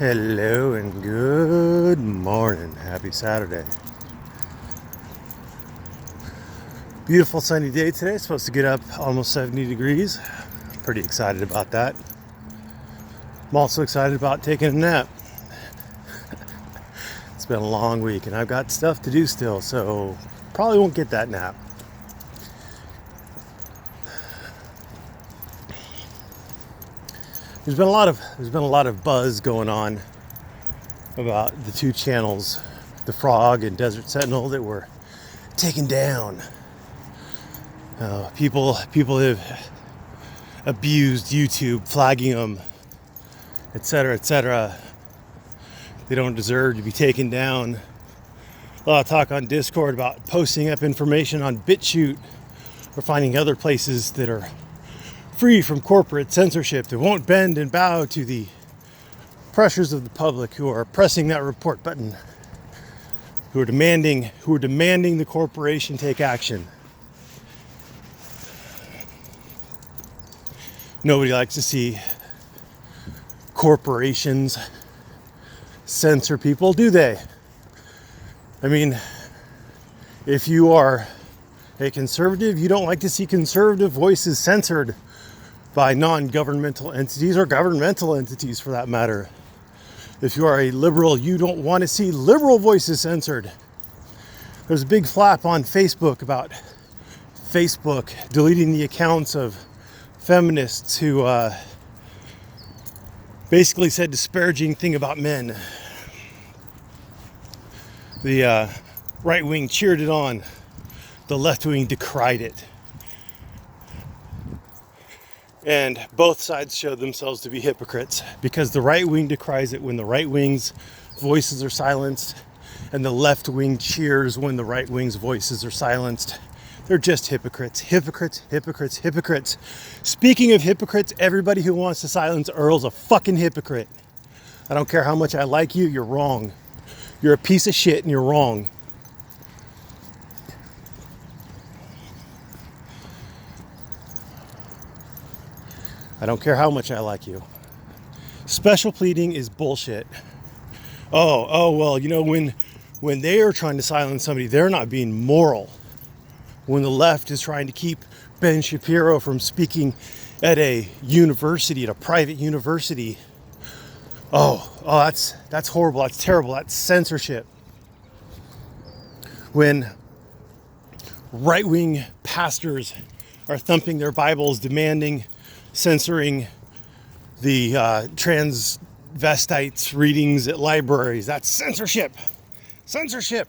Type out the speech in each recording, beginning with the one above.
Hello and good morning. Happy Saturday. Beautiful sunny day today. It's supposed to get up almost 70 degrees. Pretty excited about that. I'm also excited about taking a nap. It's been a long week and I've got stuff to do still, so probably won't get that nap. There's been a lot of buzz going on about the two channels, the Frog and Desert Sentinel, that were taken down. People have abused YouTube, flagging them, etc., etc. They don't deserve to be taken down. A lot of talk on Discord about posting up information on BitChute or finding other places that are free from corporate censorship, that won't bend and bow to the pressures of the public who are pressing that report button, who are demanding the corporation take action. Nobody likes to see corporations censor people, do they? I mean, if you are a conservative, you don't like to see conservative voices censored by non-governmental entities, or governmental entities for that matter. If you are a liberal, you don't want to see liberal voices censored. There's a big flap on Facebook about Facebook deleting the accounts of feminists who basically said disparaging thing about men. The right wing cheered it on. The left wing decried it. And both sides showed themselves to be hypocrites, because the right wing decries it when the right wing's voices are silenced, and the left wing cheers when the right wing's voices are silenced. They're just hypocrites. Hypocrites, hypocrites, hypocrites. Speaking of hypocrites, everybody who wants to silence Earl's a fucking hypocrite. I don't care how much I like you, you're wrong. You're a piece of shit and you're wrong. I don't care how much I like you. Special pleading is bullshit. Oh, well, you know, when they are trying to silence somebody, they're not being moral. When the left is trying to keep Ben Shapiro from speaking at a university, at a private university, that's horrible, that's terrible, that's censorship. When right-wing pastors are thumping their Bibles, censoring the transvestites readings at libraries, that's censorship. Censorship.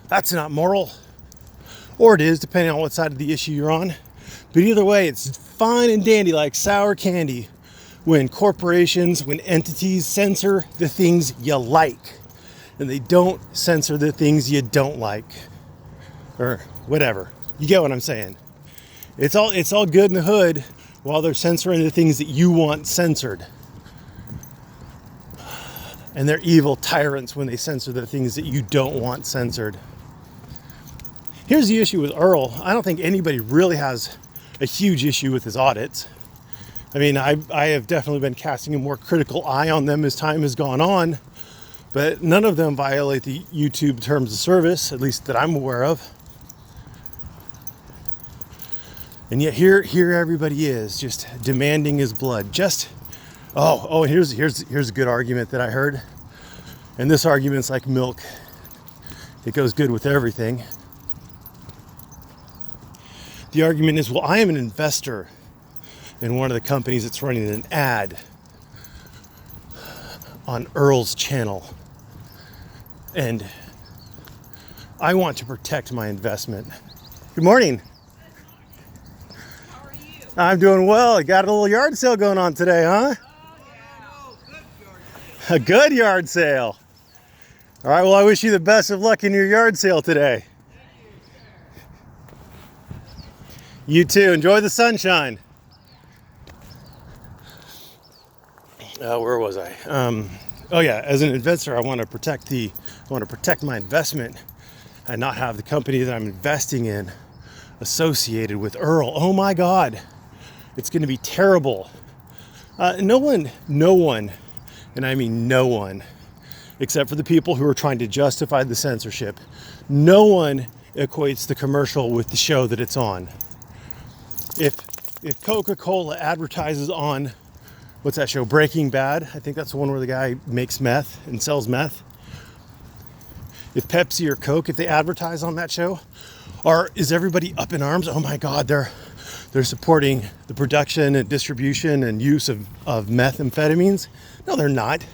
That's not moral. Or it is, depending on what side of the issue you're on. But either way, it's fine and dandy like sour candy when corporations, when entities censor the things you like, and they don't censor the things you don't like, or whatever. You get what I'm saying? It's all good in the hood while they're censoring the things that you want censored. And they're evil tyrants when they censor the things that you don't want censored. Here's the issue with Earl. I don't think anybody really has a huge issue with his audits. I mean, I have definitely been casting a more critical eye on them as time has gone on, but none of them violate the YouTube terms of service, at least that I'm aware of. And yet here everybody is just demanding his blood. Here's a good argument that I heard. And this argument's like milk. It goes good with everything. The argument is, well, I am an investor in one of the companies that's running an ad on Earl's channel. And I want to protect my investment. Good morning. How are you? I'm doing well. I got a little yard sale going on today, huh? Oh, yeah. Good yard sale. A good yard sale. All right, well, I wish you the best of luck in your yard sale today. You too. Enjoy the sunshine. Where was I? As an investor, I want to protect my investment and not have the company that I'm investing in associated with Earl. Oh my God, it's going to be terrible. No one and I mean no one, except for the people who are trying to justify the censorship, no one equates the commercial with the show that it's on. If Coca-Cola advertises on, what's that show, Breaking Bad? I think that's the one where the guy makes meth and sells meth. If Pepsi or Coke, if they advertise on that show, is everybody up in arms? Oh my God, they're supporting the production and distribution and use of methamphetamines? No, they're not.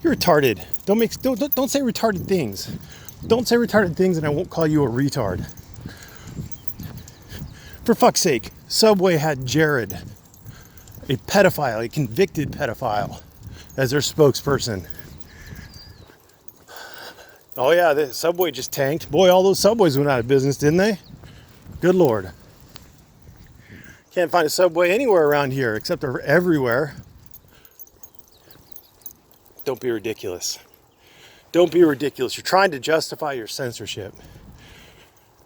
You're retarded. Don't say retarded things. Don't say retarded things and I won't call you a retard. For fuck's sake, Subway had Jared, a pedophile, a convicted pedophile, as their spokesperson. Oh yeah, the Subway just tanked. Boy, all those Subways went out of business, didn't they? Good Lord. Can't find a Subway anywhere around here, except they're everywhere. Don't be ridiculous. Don't be ridiculous. You're trying to justify your censorship.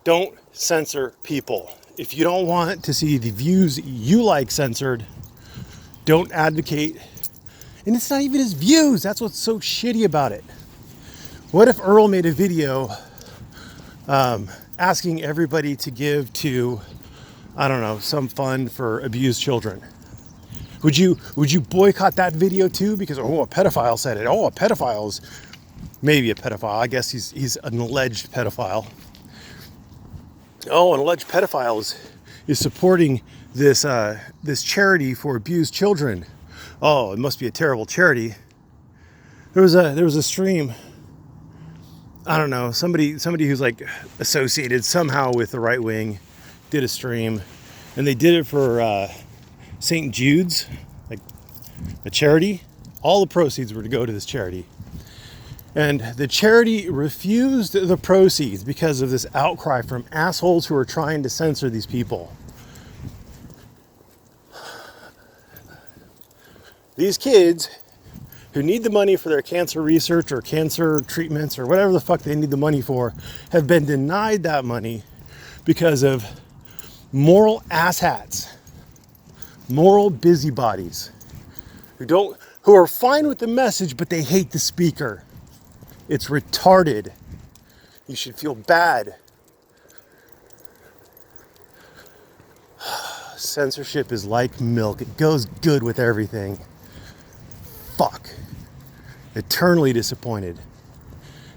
Don't censor people. If you don't want to see the views you like censored, don't advocate. And it's not even his views. That's what's so shitty about it. What if Earl made a video asking everybody to give to, I don't know, some fund for abused children? Would you boycott that video too? Because, oh, a pedophile said it. Oh, a pedophile is maybe a pedophile. I guess he's an alleged pedophile. Oh, an alleged pedophile is supporting this charity for abused children. Oh, it must be a terrible charity. There was a stream. I don't know, somebody who's like associated somehow with the right wing did a stream, and they did it for St. Jude's, like a charity. All the proceeds were to go to this charity. And the charity refused the proceeds because of this outcry from assholes who are trying to censor these people. These kids who need the money for their cancer research or cancer treatments or whatever the fuck they need the money for have been denied that money because of moral asshats, moral busybodies who are fine with the message, but they hate the speaker. It's retarded. You should feel bad. Censorship is like milk. It goes good with everything. Fuck. Eternally disappointed.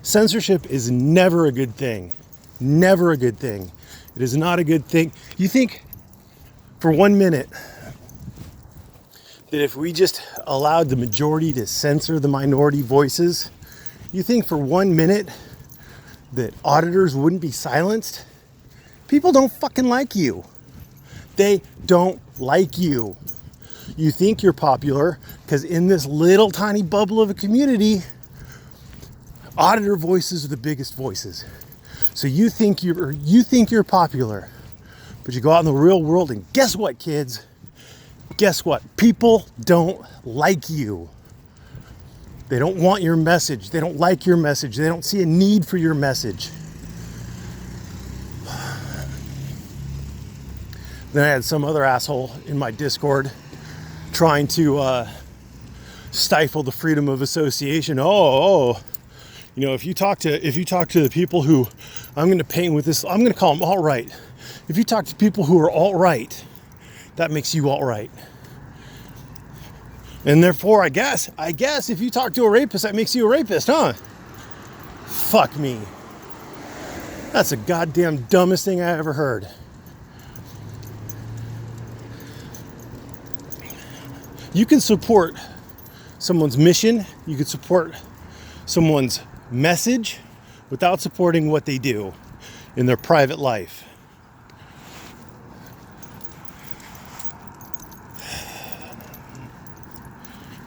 Censorship is never a good thing. Never a good thing. It is not a good thing. You think for 1 minute that if we just allowed the majority to censor the minority voices, you think for 1 minute that auditors wouldn't be silenced? People don't fucking like you. They don't like you. You think you're popular because in this little tiny bubble of a community, auditor voices are the biggest voices. So you think you're popular, but you go out in the real world and guess what, kids? Guess what? People don't like you. They don't want your message. They don't like your message. They don't see a need for your message. Then I had some other asshole in my Discord trying to stifle the freedom of association. You know, if you talk to the people who, I'm going to paint with this, I'm going to call them alt-right. If you talk to people who are alt-right, that makes you alt-right. And therefore, I guess if you talk to a rapist, that makes you a rapist, huh? Fuck me. That's the goddamn dumbest thing I ever heard. You can support someone's mission, you can support someone's message without supporting what they do in their private life.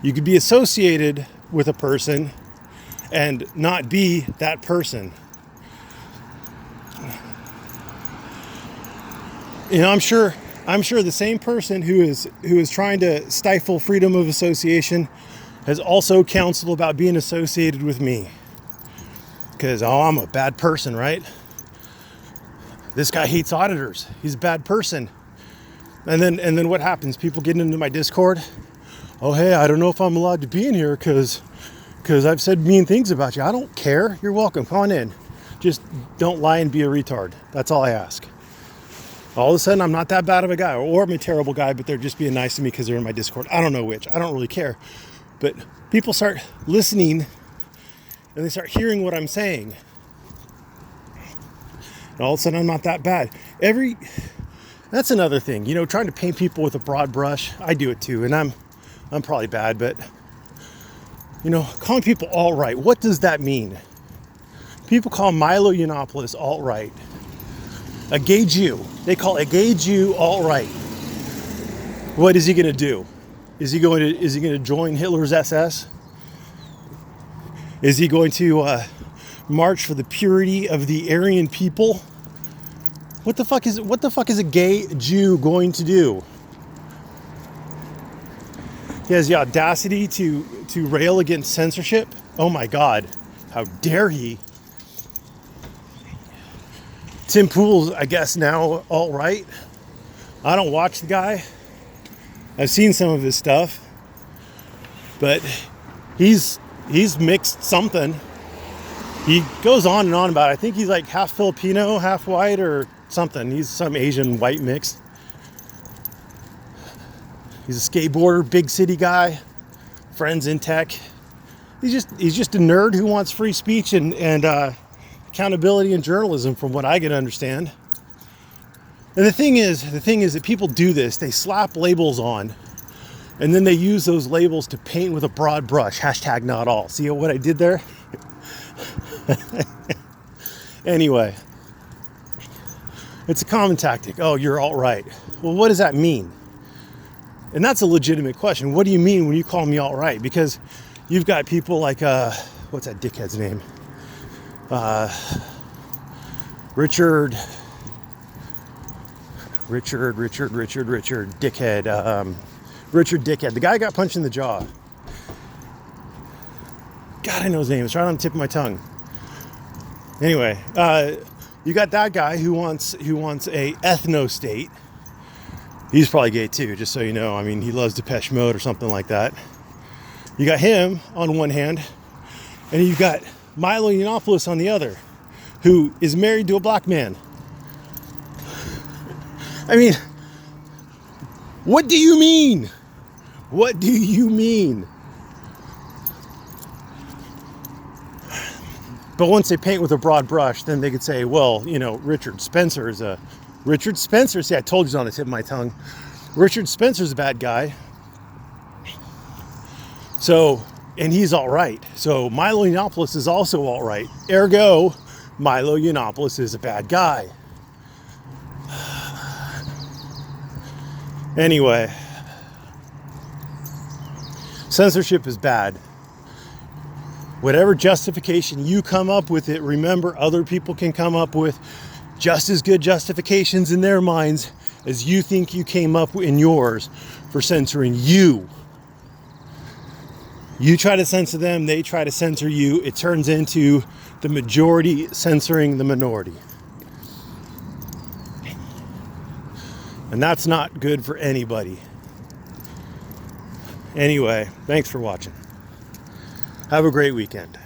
You could be associated with a person and not be that person. You know, I'm sure the same person who is trying to stifle freedom of association has also counseled about being associated with me. Because, I'm a bad person, right? This guy hates auditors. He's a bad person. And then what happens? People get into my Discord. oh, hey, I don't know if I'm allowed to be in here because I've said mean things about you. I don't care. You're welcome. Come on in. Just don't lie and be a retard. That's all I ask. All of a sudden, I'm not that bad of a guy, or I'm a terrible guy, but they're just being nice to me because they're in my Discord. I don't know which. I don't really care. But people start listening and they start hearing what I'm saying. And all of a sudden, I'm not that bad. That's another thing, trying to paint people with a broad brush. I do it too, and I'm probably bad, but calling people alt-right. What does that mean? People call Milo Yiannopoulos alt-right. A gay Jew. They call a gay Jew alt-right. What is he going to do? Is he going to join Hitler's SS? Is he going to march for the purity of the Aryan people? What the fuck is a gay Jew going to do? He has the audacity to rail against censorship. Oh my God, how dare he? Tim Pool's, I guess, now alt-right. I don't watch the guy. I've seen some of his stuff, but he's mixed something. He goes on and on about it. I think he's like half Filipino, half white or something. He's some Asian white mix. He's a skateboarder, big city guy, friends in tech. He's just a nerd who wants free speech and accountability in journalism, from what I can understand. And the thing is that people do this. They slap labels on, and then they use those labels to paint with a broad brush. # not all. See what I did there? Anyway, it's a common tactic. Oh, you're alt-right. Well, what does that mean? And that's a legitimate question. What do you mean when you call me alt-right? Because you've got people like, what's that dickhead's name? Richard Dickhead. Richard Dickhead. The guy got punched in the jaw. God, I know his name. It's right on the tip of my tongue. Anyway, you got that guy who wants a ethno state. He's probably gay too, just so you know. I mean, he loves Depeche Mode or something like that. You got him on one hand, and you've got Milo Yiannopoulos on the other, who is married to a black man. I mean, what do you mean? What do you mean? But once they paint with a broad brush, then they could say, well, Richard Spencer. See, I told you it's on the tip of my tongue. Richard Spencer's a bad guy. So, and he's alt-right. So Milo Yiannopoulos is also alt-right. Ergo, Milo Yiannopoulos is a bad guy. Anyway, censorship is bad. Whatever justification you come up with it, remember other people can come up with just as good justifications in their minds as you think you came up with in yours for censoring you. You try to censor them, they try to censor you. It turns into the majority censoring the minority. And that's not good for anybody. Anyway, thanks for watching. Have a great weekend.